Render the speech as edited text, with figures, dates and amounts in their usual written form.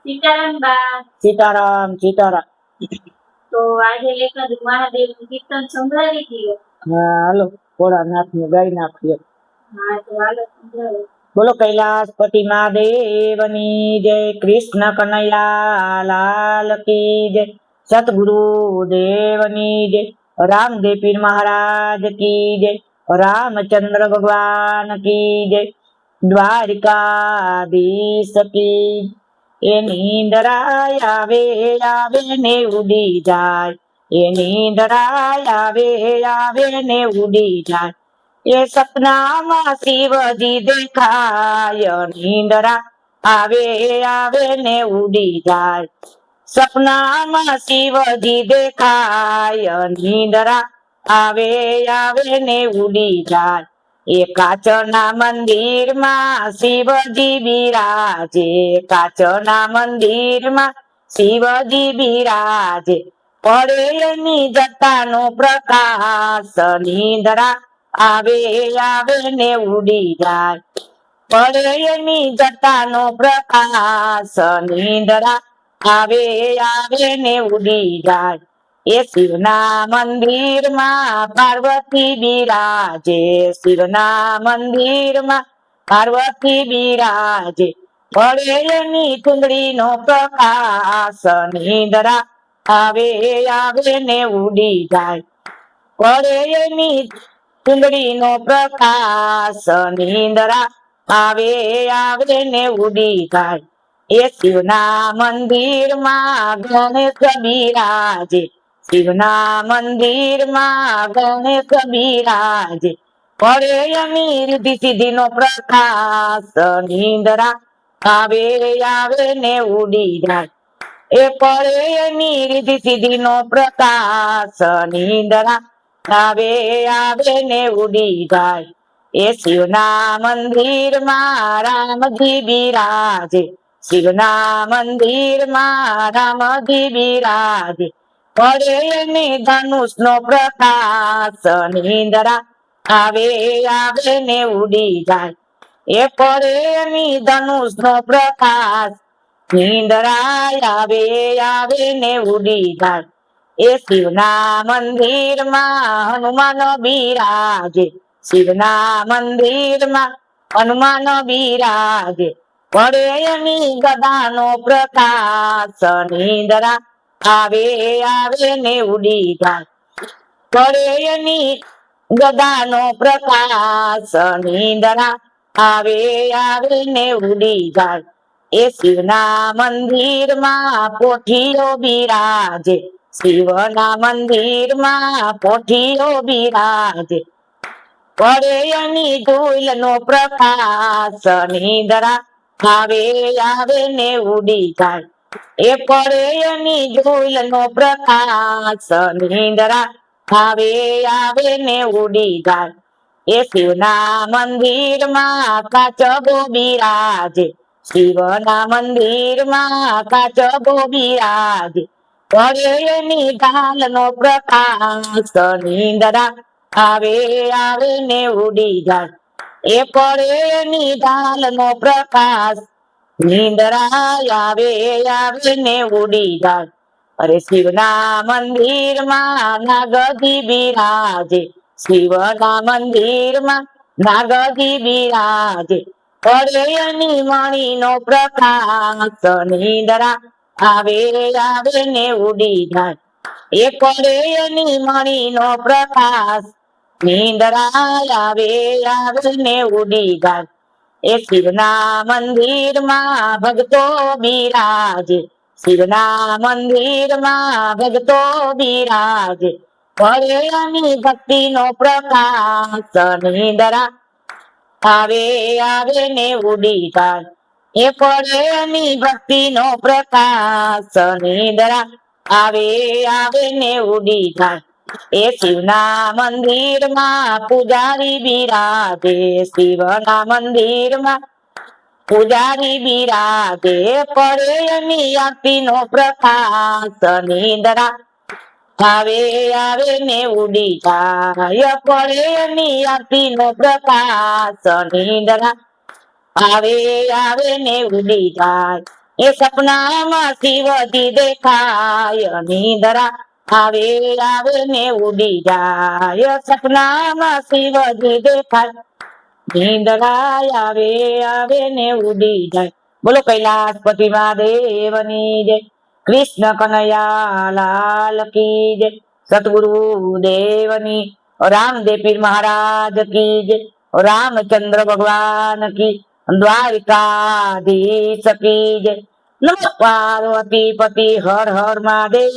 સીતારામ બા. સીતારામ સીતારામ. તો આજે એકાદ મહાદેવ નું કીર્તન સંભળાવી દો. હા હાલો, ભોળાનાથ નું ગાઈ નાખીએ. હા તો હાલો સંભળાવો. બોલો કૈલાસપતિ મહાદેવની જય, કૃષ્ણ કનૈયા લાલ કી જય, સતગુરુ દેવની જય, રામદેવ પીર મહારાજ કી જય, રામચંદ્ર ભગવાન કી જય, દ્વારિકાધીશ કી. એ નીંદરાય આવે આવે ને ઉડી જાય, એ નીંદરાય આવે આવે ને ઉડી જાય, એ સપનામાં શિવજી દેખાય, નીંદરા આવે આવે ને ઉડી જાય, સપનામાં શિવજી દેખાય, નીંદરા આવે આવે ને ઉડી જાય, એ કાચના મંદિરમાં શિવજી બિરાજે, કાચના મંદિરમાં શિવજી બિરાજે, પડે એની જટાનો પ્રકાશ, નીંદરા આવે આવે ને ઉડી જાય, પડે એની જટાનો પ્રકાશ, નીંદરા આવે આવે ને ઉડી જાય, એ શિવના મંદિરમાં પાર્વતી બિરાજે, શિવના મંદિરમાં પાર્વતી બિરાજે, પડે એની ચુંદડીનો પ્રકાશ, નીંદરા આવે આવે ને ઉડી જાય, પડે એની ચુંદડીનો પ્રકાશ, નીંદરા આવે આવે ને ઉડી જાય, એ શિવના મંદિરમાં ગણેશ બિરાજે, શિવના મંદિરમાં ગણેશ બિરાજે, પડે એની રિદ્ધિ સિદ્ધિનો પ્રકાશ, નીંદરા આવે આવે ને ઉડી જાય, એ પડે એની રિદ્ધિ સિદ્ધિનો પ્રકાશ, નીંદરા આવે આવે ને ઉડી જાય, એ શિવના મંદિરમાં રામજી બિરાજે, શિવના મંદિરમાં રામજી બિરાજે, પડે એની ધનુષનો પ્રકાશ, નીંદરા આવે આવે ને ઉડી જાય, એ પડે એની ધનુષનો પ્રકાશ, નીંદરા આવે આવે ને ઉડી જાય, એ શિવના મંદિરમાં હનુમાન બિરાજે, શિવના મંદિરમાં હનુમાન બિરાજે, પડે એની ગદાનો પ્રકાશ, નીંદરા આવે આવે ને ઉડી જાય, પડે એની ગદાનો પ્રકાશ, નીંદરા આવે આવે ને ઉડી જાય, એ શિવના મંદિરમાં પોઠીઓ બિરાજે, શિવના મંદિરમાં પોઠીઓ બિરાજે, પડે એની ધૂલનો પ્રકાશ, નીંદરા આવે આવે ને ઉડી જાય, એ પડે એની ધૂલનો પ્રકાશ, નીંદરા આવે આવે ને ઉડી જાય, એ શિવના મંદિરમાં કાચબો બિરાજે, શિવના મંદિરમાં કાચબો બિરાજે, પડે એની ઢાલનો પ્રકાશ, નીંદરા આવે આવે ને ઉડી જાય, એ પડે એની ઢાલનો પ્રકાશ, નીંદરા આવે આવે ને ઉડી જાય, અરે શિવના મંદિરમાં નાગજી બિરાજે, શિવના મંદિરમાં નાગજી બિરાજે, પડે એની મણીનો પ્રકાશ, નીંદરા આવે આવે ને ઉડી જાય, એ પડે એની મણીનો પ્રકાશ, નીંદરા આવે આવે ને ઉડી જાય, એ શિવના મંદિરમાં ભક્તો બિરાજે, શિવના મંદિરમાં ભક્તો બિરાજે, પડે એની ભક્તિનો પ્રકાશ, નીંદરા આવે આવે ને ઉડી જાય, એ પડે એની ભક્તિનો પ્રકાશ, નીંદરા આવે આવે ને ઉડી જાય, એ શિવના મંદિરમાં પૂજારી બિરાજે, શિવના મંદિરમાં પૂજારી બિરાજે, પડે એની આરતીનો પ્રકાશ, નીંદરા આવે આવે ને ઉડી જાય, પડે એની આરતીનો પ્રકાશ, નીંદરા આવે આવે ને ઉડી જાય, એ સપનામાં શિવજી દેખાય નિંદરા આવે આવે ને ઉડી જાય સપનામાં શિવજી દેખાય નિંદરા આવે આવે ને ઉડી જાય બોલો કૈલાસપતિ મહાદેવની જય કૃષ્ણ કનૈયા લાલ કી જય સતગુરુ દેવની રામદેવ પીર મહારાજ કી જય રામચંદ્ર ભગવાન કી દ્વારિકાધીશ કી જય નમઃ પાર્વતી પતિ હર હર મહાદેવ